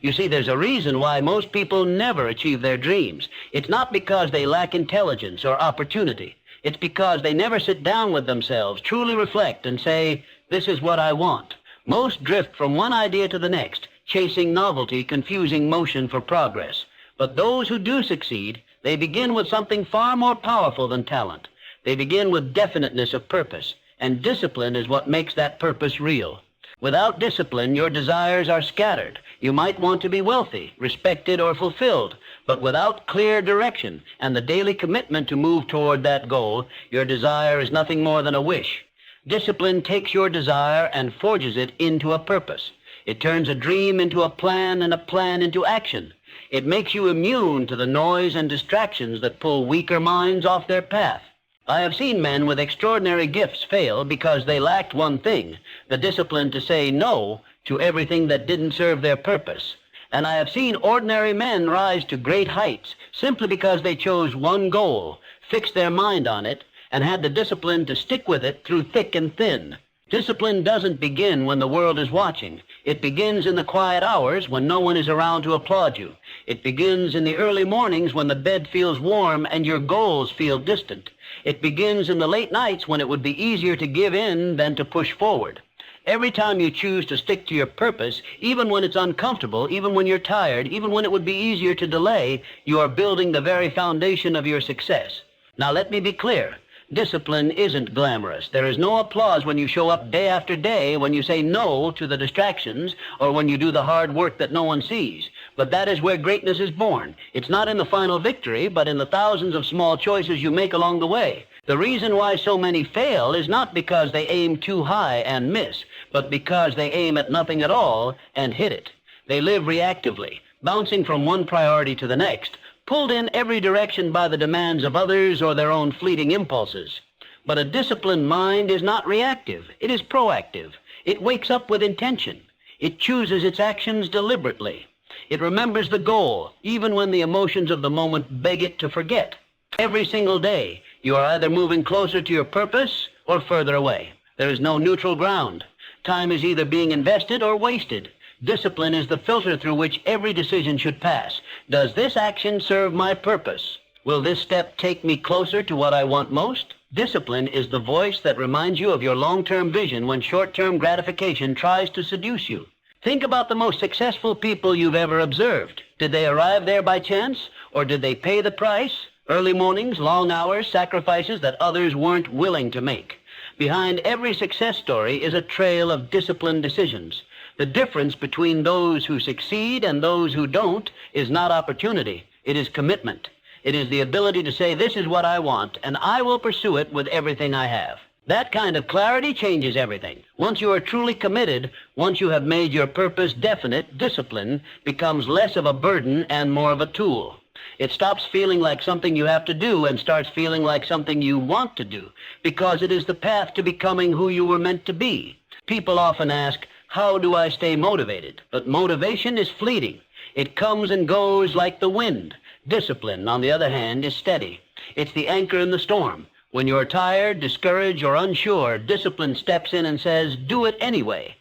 You see, there's a reason why most people never achieve their dreams. It's not because they lack intelligence or opportunity. It's because they never sit down with themselves, truly reflect, and say, this is what I want. Most drift from one idea to the next, chasing novelty, confusing motion for progress. But those who do succeed, they begin with something far more powerful than talent. They begin with definiteness of purpose, and discipline is what makes that purpose real. Without discipline, your desires are scattered. You might want to be wealthy, respected, or fulfilled, but without clear direction and the daily commitment to move toward that goal, your desire is nothing more than a wish. Discipline takes your desire and forges it into a purpose. It turns a dream into a plan and a plan into action. It makes you immune to the noise and distractions that pull weaker minds off their path. I have seen men with extraordinary gifts fail because they lacked one thing, the discipline to say no to everything that didn't serve their purpose. And I have seen ordinary men rise to great heights simply because they chose one goal, fixed their mind on it, and had the discipline to stick with it through thick and thin. Discipline doesn't begin when the world is watching. It begins in the quiet hours when no one is around to applaud you. It begins in the early mornings when the bed feels warm and your goals feel distant. It begins in the late nights when it would be easier to give in than to push forward. Every time you choose to stick to your purpose, even when it's uncomfortable, even when you're tired, even when it would be easier to delay, you are building the very foundation of your success. Now let me be clear. Discipline isn't glamorous. There is no applause when you show up day after day, when you say no to the distractions, or when you do the hard work that no one sees. But that is where greatness is born. It's not in the final victory, but in the thousands of small choices you make along the way. The reason why so many fail is not because they aim too high and miss, but because they aim at nothing at all and hit it. They live reactively, bouncing from one priority to the next, pulled in every direction by the demands of others or their own fleeting impulses. But a disciplined mind is not reactive. It is proactive. It wakes up with intention. It chooses its actions deliberately. It remembers the goal, even when the emotions of the moment beg it to forget. Every single day, you are either moving closer to your purpose or further away. There is no neutral ground. Time is either being invested or wasted. Discipline is the filter through which every decision should pass. Does this action serve my purpose? Will this step take me closer to what I want most? Discipline is the voice that reminds you of your long-term vision when short-term gratification tries to seduce you. Think about the most successful people you've ever observed. Did they arrive there by chance, or did they pay the price? Early mornings, long hours, sacrifices that others weren't willing to make. Behind every success story is a trail of disciplined decisions. The difference between those who succeed and those who don't is not opportunity. It is commitment. It is the ability to say, this is what I want, and I will pursue it with everything I have. That kind of clarity changes everything. Once you are truly committed, once you have made your purpose definite, discipline becomes less of a burden and more of a tool. It stops feeling like something you have to do and starts feeling like something you want to do, because it is the path to becoming who you were meant to be. People often ask, how do I stay motivated? But motivation is fleeting. It comes and goes like the wind. Discipline, on the other hand, is steady. It's the anchor in the storm. When you're tired, discouraged, or unsure, discipline steps in and says, do it anyway.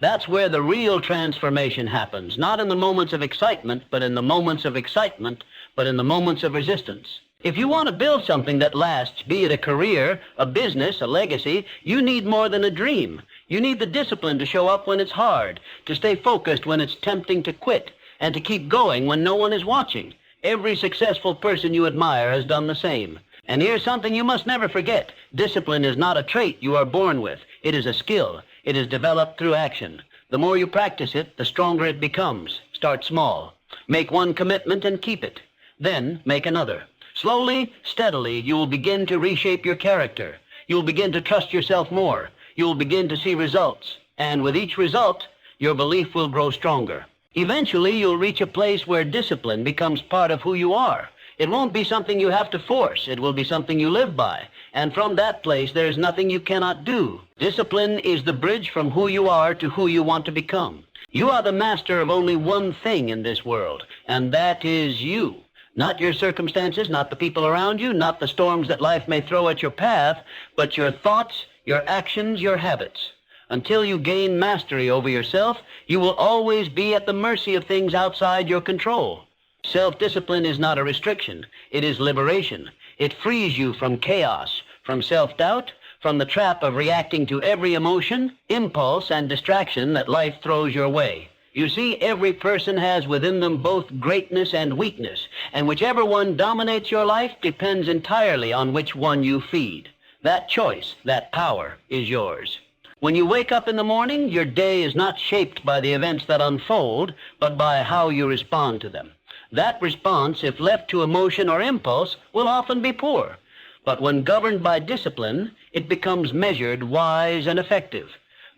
That's where the real transformation happens, not in the moments of excitement, but in the moments of excitement, but in the moments of resistance. If you want to build something that lasts, be it a career, a business, a legacy, you need more than a dream. You need the discipline to show up when it's hard, to stay focused when it's tempting to quit, and to keep going when no one is watching. Every successful person you admire has done the same. And here's something you must never forget. Discipline is not a trait you are born with. It is a skill. It is developed through action. The more you practice it, the stronger it becomes. Start small. Make one commitment and keep it. Then make another. Slowly, steadily, you will begin to reshape your character. You will begin to trust yourself more. You will begin to see results. And with each result, your belief will grow stronger. Eventually, you'll reach a place where discipline becomes part of who you are. It won't be something you have to force. It will be something you live by. And from that place, there is nothing you cannot do. Discipline is the bridge from who you are to who you want to become. You are the master of only one thing in this world, and that is you. Not your circumstances, not the people around you, not the storms that life may throw at your path, but your thoughts, your actions, your habits. Until you gain mastery over yourself, you will always be at the mercy of things outside your control. Self-discipline is not a restriction. It is liberation. It frees you from chaos, from self-doubt, from the trap of reacting to every emotion, impulse, and distraction that life throws your way. You see, every person has within them both greatness and weakness, and whichever one dominates your life depends entirely on which one you feed. That choice, that power, is yours. When you wake up in the morning, your day is not shaped by the events that unfold, but by how you respond to them. That response, if left to emotion or impulse, will often be poor. But when governed by discipline, it becomes measured, wise, and effective.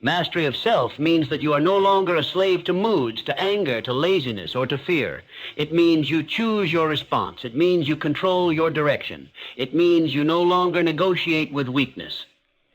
Mastery of self means that you are no longer a slave to moods, to anger, to laziness, or to fear. It means you choose your response. It means you control your direction. It means you no longer negotiate with weakness.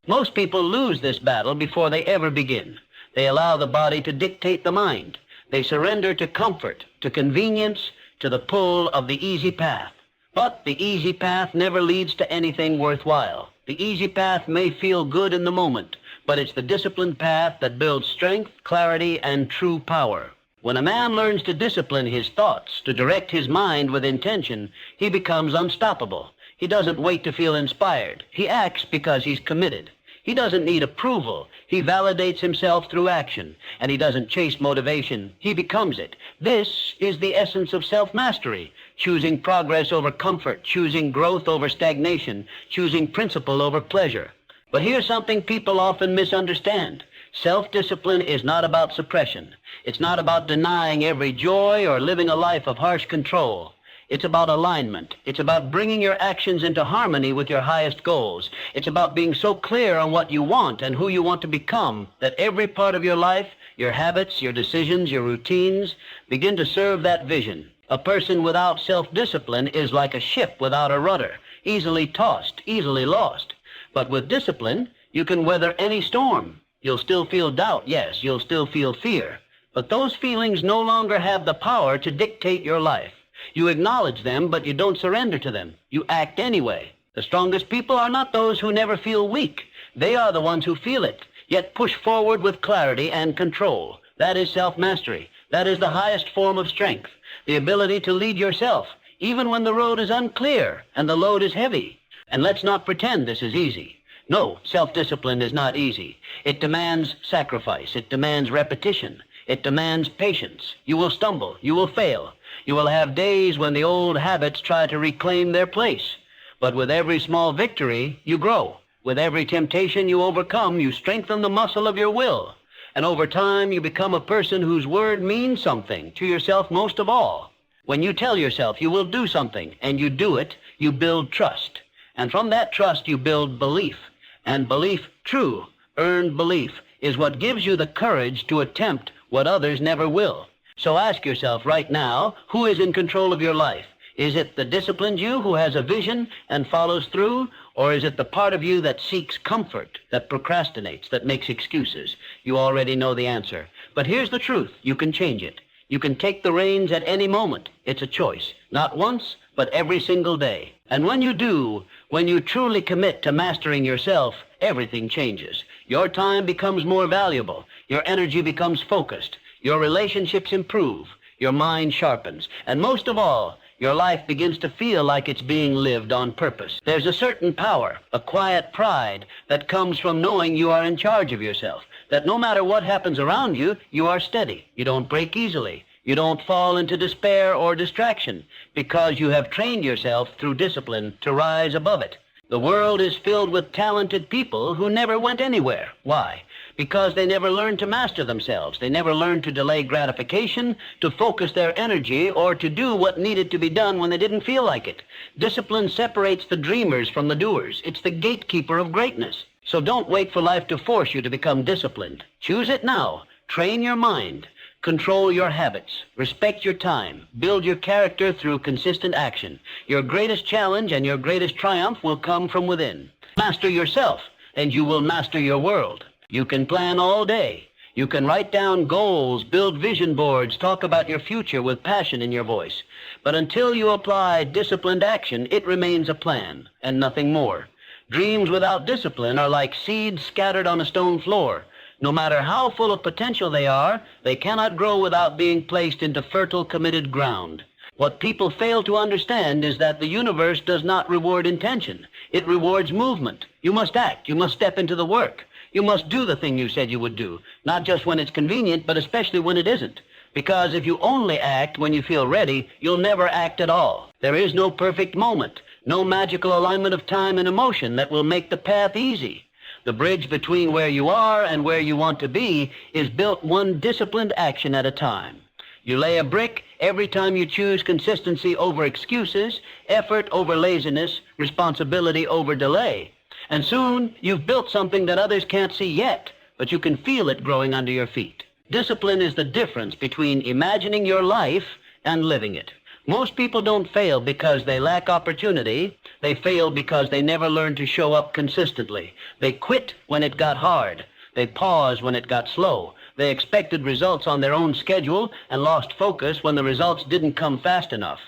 Most people lose this battle before they ever begin. They allow the body to dictate the mind. They surrender to comfort, to convenience, to the pull of the easy path. But the easy path never leads to anything worthwhile. The easy path may feel good in the moment, but it's the disciplined path that builds strength, clarity, and true power. When a man learns to discipline his thoughts, to direct his mind with intention, he becomes unstoppable. He doesn't wait to feel inspired. He acts because he's committed. He doesn't need approval. He validates himself through action, and he doesn't chase motivation. He becomes it. This is the essence of self-mastery, choosing progress over comfort, choosing growth over stagnation, choosing principle over pleasure. But here's something people often misunderstand. Self-discipline is not about suppression. It's not about denying every joy or living a life of harsh control. It's about alignment. It's about bringing your actions into harmony with your highest goals. It's about being so clear on what you want and who you want to become that every part of your life, your habits, your decisions, your routines, begin to serve that vision. A person without self-discipline is like a ship without a rudder, easily tossed, easily lost. But with discipline, you can weather any storm. You'll still feel doubt, yes, you'll still feel fear. But those feelings no longer have the power to dictate your life. You acknowledge them, but you don't surrender to them. You act anyway. The strongest people are not those who never feel weak. They are the ones who feel it, yet push forward with clarity and control. That is self-mastery. That is the highest form of strength. The ability to lead yourself, even when the road is unclear and the load is heavy. And let's not pretend this is easy. No, self-discipline is not easy. It demands sacrifice. It demands repetition. It demands patience. You will stumble. You will fail. You will have days when the old habits try to reclaim their place. But with every small victory, you grow. With every temptation you overcome, you strengthen the muscle of your will. And over time, you become a person whose word means something, to yourself most of all. When you tell yourself you will do something, and you do it, you build trust. And from that trust, you build belief. And belief, true, earned belief, is what gives you the courage to attempt what others never will. So ask yourself right now, who is in control of your life? Is it the disciplined you who has a vision and follows through? Or is it the part of you that seeks comfort, that procrastinates, that makes excuses? You already know the answer. But here's the truth. You can change it. You can take the reins at any moment. It's a choice. Not once, but every single day. And when you do, when you truly commit to mastering yourself, everything changes. Your time becomes more valuable. Your energy becomes focused. Your relationships improve. Your mind sharpens. And most of all, your life begins to feel like it's being lived on purpose. There's a certain power, a quiet pride that comes from knowing you are in charge of yourself, that no matter what happens around you, you are steady. You don't break easily. You don't fall into despair or distraction because you have trained yourself through discipline to rise above it. The world is filled with talented people who never went anywhere. Why? Because they never learned to master themselves. They never learned to delay gratification, to focus their energy, or to do what needed to be done when they didn't feel like it. Discipline separates the dreamers from the doers. It's the gatekeeper of greatness. So don't wait for life to force you to become disciplined. Choose it now. Train your mind. Control your habits. Respect your time. Build your character through consistent action. Your greatest challenge and your greatest triumph will come from within. Master yourself, and you will master your world. You can plan all day. You can write down goals, build vision boards, talk about your future with passion in your voice. But until you apply disciplined action, it remains a plan and nothing more. Dreams without discipline are like seeds scattered on a stone floor. No matter how full of potential they are, they cannot grow without being placed into fertile, committed ground. What people fail to understand is that the universe does not reward intention. It rewards movement. You must act. You must step into the work. You must do the thing you said you would do, not just when it's convenient, but especially when it isn't. Because if you only act when you feel ready, you'll never act at all. There is no perfect moment, no magical alignment of time and emotion that will make the path easy. The bridge between where you are and where you want to be is built one disciplined action at a time. You lay a brick every time you choose consistency over excuses, effort over laziness, responsibility over delay. And soon you've built something that others can't see yet, but you can feel it growing under your feet. Discipline is the difference between imagining your life and living it. Most people don't fail because they lack opportunity. They fail because they never learned to show up consistently. They quit when it got hard. They paused when it got slow. They expected results on their own schedule and lost focus when the results didn't come fast enough.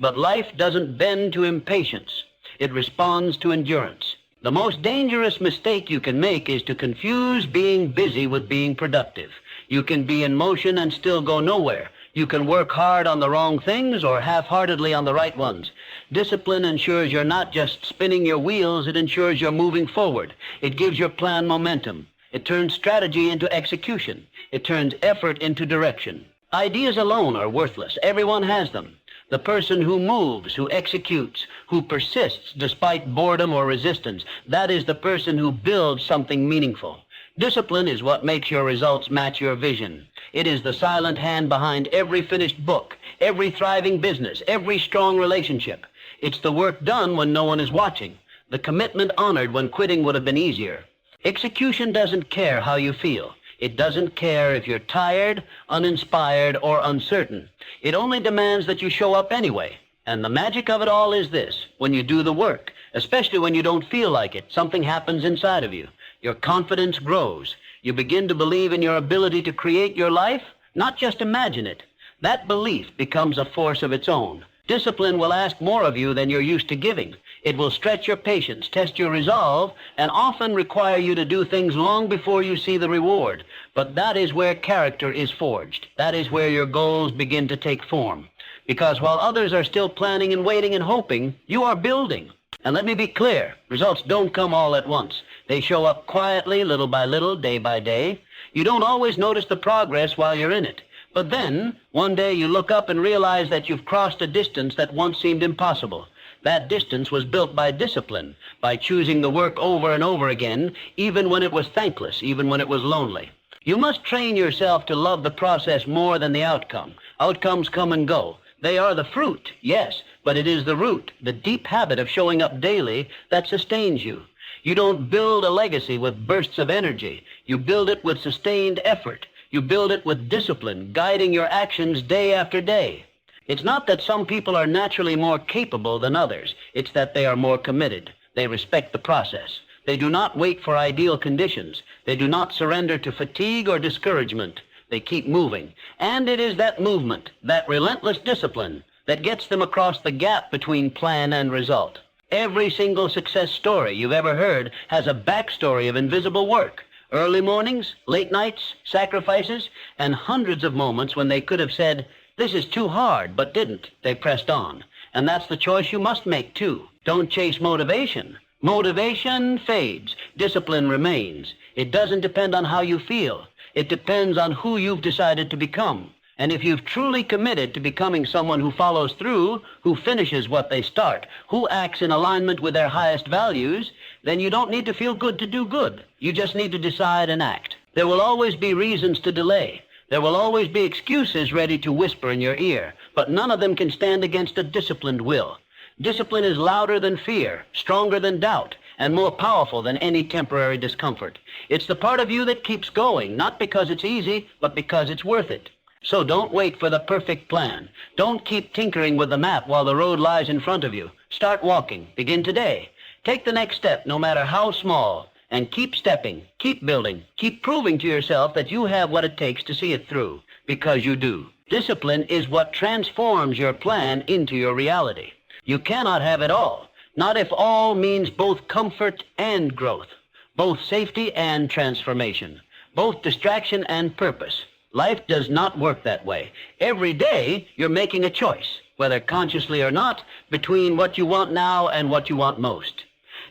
But life doesn't bend to impatience. It responds to endurance. The most dangerous mistake you can make is to confuse being busy with being productive. You can be in motion and still go nowhere. You can work hard on the wrong things or half-heartedly on the right ones. Discipline ensures you're not just spinning your wheels, it ensures you're moving forward. It gives your plan momentum. It turns strategy into execution. It turns effort into direction. Ideas alone are worthless. Everyone has them. The person who moves, who executes, who persists despite boredom or resistance, that is the person who builds something meaningful. Discipline is what makes your results match your vision. It is the silent hand behind every finished book, every thriving business, every strong relationship. It's the work done when no one is watching, the commitment honored when quitting would have been easier. Execution doesn't care how you feel. It doesn't care if you're tired, uninspired, or uncertain. It only demands that you show up anyway. And the magic of it all is this: when you do the work, especially when you don't feel like it, something happens inside of you. Your confidence grows. You begin to believe in your ability to create your life, not just imagine it. That belief becomes a force of its own. Discipline will ask more of you than you're used to giving. It will stretch your patience, test your resolve, and often require you to do things long before you see the reward. But that is where character is forged. That is where your goals begin to take form. Because while others are still planning and waiting and hoping, you are building. And let me be clear, results don't come all at once. They show up quietly, little by little, day by day. You don't always notice the progress while you're in it. But then, one day you look up and realize that you've crossed a distance that once seemed impossible. That distance was built by discipline, by choosing the work over and over again, even when it was thankless, even when it was lonely. You must train yourself to love the process more than the outcome. Outcomes come and go. They are the fruit, yes, but it is the root, the deep habit of showing up daily that sustains you. You don't build a legacy with bursts of energy. You build it with sustained effort. You build it with discipline, guiding your actions day after day. It's not that some people are naturally more capable than others. It's that they are more committed. They respect the process. They do not wait for ideal conditions. They do not surrender to fatigue or discouragement. They keep moving. And it is that movement, that relentless discipline, that gets them across the gap between plan and result. Every single success story you've ever heard has a backstory of invisible work. Early mornings, late nights, sacrifices, and hundreds of moments when they could have said, "This is too hard," but didn't. They pressed on. And that's the choice you must make, too. Don't chase motivation. Motivation fades. Discipline remains. It doesn't depend on how you feel. It depends on who you've decided to become. And if you've truly committed to becoming someone who follows through, who finishes what they start, who acts in alignment with their highest values, then you don't need to feel good to do good. You just need to decide and act. There will always be reasons to delay. There will always be excuses ready to whisper in your ear, but none of them can stand against a disciplined will. Discipline is louder than fear, stronger than doubt, and more powerful than any temporary discomfort. It's the part of you that keeps going, not because it's easy, but because it's worth it. So don't wait for the perfect plan. Don't keep tinkering with the map while the road lies in front of you. Start walking. Begin today. Take the next step, no matter how small, and keep stepping, keep building, keep proving to yourself that you have what it takes to see it through, because you do. Discipline is what transforms your plan into your reality. You cannot have it all, not if all means both comfort and growth, both safety and transformation. both distraction and purpose. Life does not work that way. Every day, you're making a choice, whether consciously or not, between what you want now and what you want most.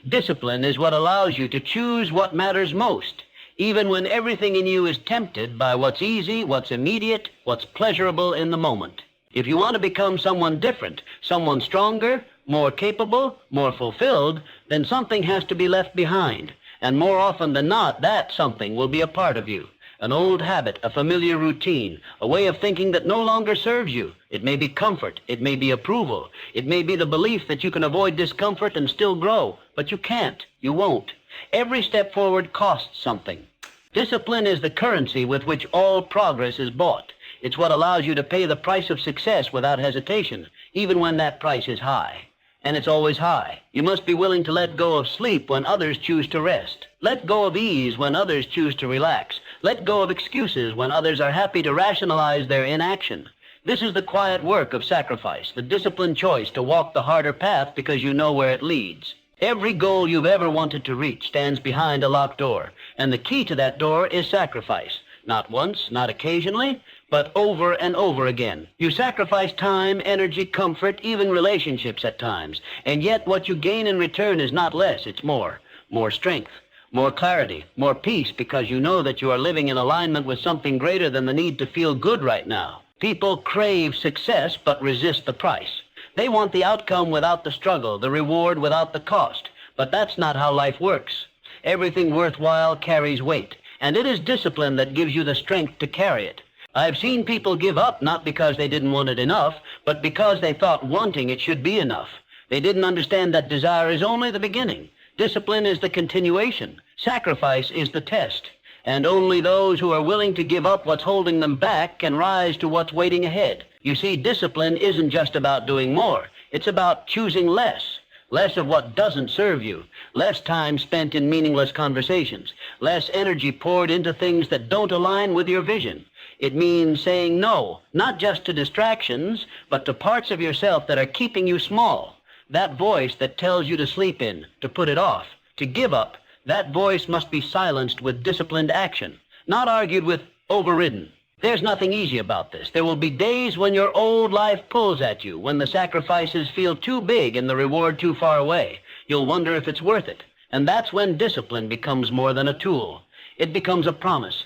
Discipline is what allows you to choose what matters most, even when everything in you is tempted by what's easy, what's immediate, what's pleasurable in the moment. If you want to become someone different, someone stronger, more capable, more fulfilled, then something has to be left behind. And more often than not, that something will be a part of you. An old habit, a familiar routine, a way of thinking that no longer serves you. It may be comfort, it may be approval, it may be the belief that you can avoid discomfort and still grow, but you can't, you won't. Every step forward costs something. Discipline is the currency with which all progress is bought. It's what allows you to pay the price of success without hesitation, even when that price is high. And it's always high. You must be willing to let go of sleep when others choose to rest. Let go of ease when others choose to relax. Let go of excuses when others are happy to rationalize their inaction. This is the quiet work of sacrifice, the disciplined choice to walk the harder path because you know where it leads. Every goal you've ever wanted to reach stands behind a locked door, and the key to that door is sacrifice. Not once, not occasionally, but over and over again. You sacrifice time, energy, comfort, even relationships at times, and yet what you gain in return is not less, it's more. More strength, more clarity, more peace, because you know that you are living in alignment with something greater than the need to feel good right now. People crave success but resist the price. They want the outcome without the struggle, the reward without the cost. But that's not how life works. Everything worthwhile carries weight, and it is discipline that gives you the strength to carry it. I've seen people give up not because they didn't want it enough, but because they thought wanting it should be enough. They didn't understand that desire is only the beginning. Discipline is the continuation. Sacrifice is the test. And only those who are willing to give up what's holding them back can rise to what's waiting ahead. You see, discipline isn't just about doing more. It's about choosing less. Less of what doesn't serve you. Less time spent in meaningless conversations. Less energy poured into things that don't align with your vision. It means saying no, not just to distractions, but to parts of yourself that are keeping you small. That voice that tells you to sleep in, to put it off, to give up, that voice must be silenced with disciplined action, not argued with, overridden. There's nothing easy about this. There will be days when your old life pulls at you, when the sacrifices feel too big and the reward too far away. You'll wonder if it's worth it. And that's when discipline becomes more than a tool. It becomes a promise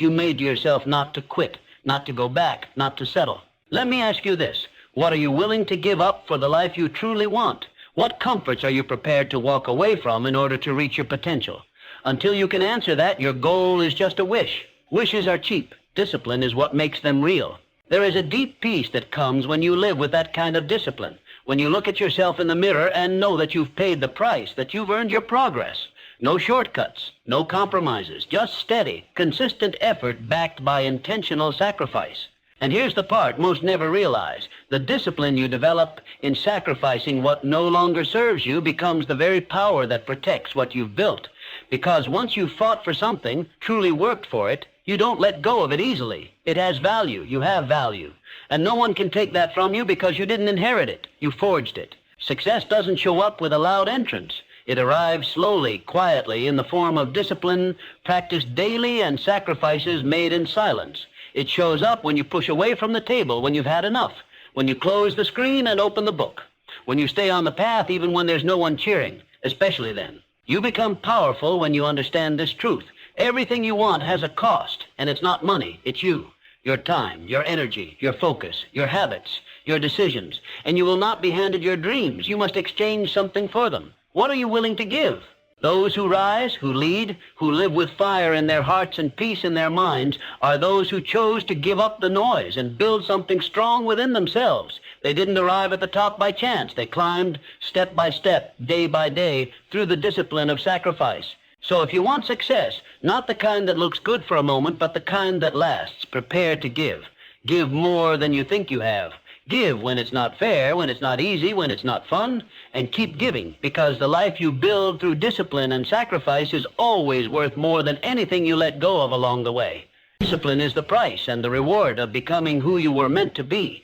you made to yourself not to quit, not to go back, not to settle. Let me ask you this. What are you willing to give up for the life you truly want? What comforts are you prepared to walk away from in order to reach your potential? Until you can answer that, your goal is just a wish. Wishes are cheap. Discipline is what makes them real. There is a deep peace that comes when you live with that kind of discipline, when you look at yourself in the mirror and know that you've paid the price, that you've earned your progress. No shortcuts, no compromises, just steady, consistent effort backed by intentional sacrifice. And here's the part most never realize. The discipline you develop in sacrificing what no longer serves you becomes the very power that protects what you've built. Because once you've fought for something, truly worked for it, you don't let go of it easily. It has value. You have value. And no one can take that from you because you didn't inherit it. You forged it. Success doesn't show up with a loud entrance. It arrives slowly, quietly, in the form of discipline practiced daily and sacrifices made in silence. It shows up when you push away from the table when you've had enough, when you close the screen and open the book, when you stay on the path even when there's no one cheering, especially then. You become powerful when you understand this truth. Everything you want has a cost, and it's not money, it's you. Your time, your energy, your focus, your habits, your decisions. And you will not be handed your dreams. You must exchange something for them. What are you willing to give? Those who rise, who lead, who live with fire in their hearts and peace in their minds are those who chose to give up the noise and build something strong within themselves. They didn't arrive at the top by chance. They climbed step by step, day by day, through the discipline of sacrifice. So if you want success, not the kind that looks good for a moment, but the kind that lasts, prepare to give. Give more than you think you have. Give when it's not fair, when it's not easy, when it's not fun, and keep giving, because the life you build through discipline and sacrifice is always worth more than anything you let go of along the way. Discipline is the price and the reward of becoming who you were meant to be.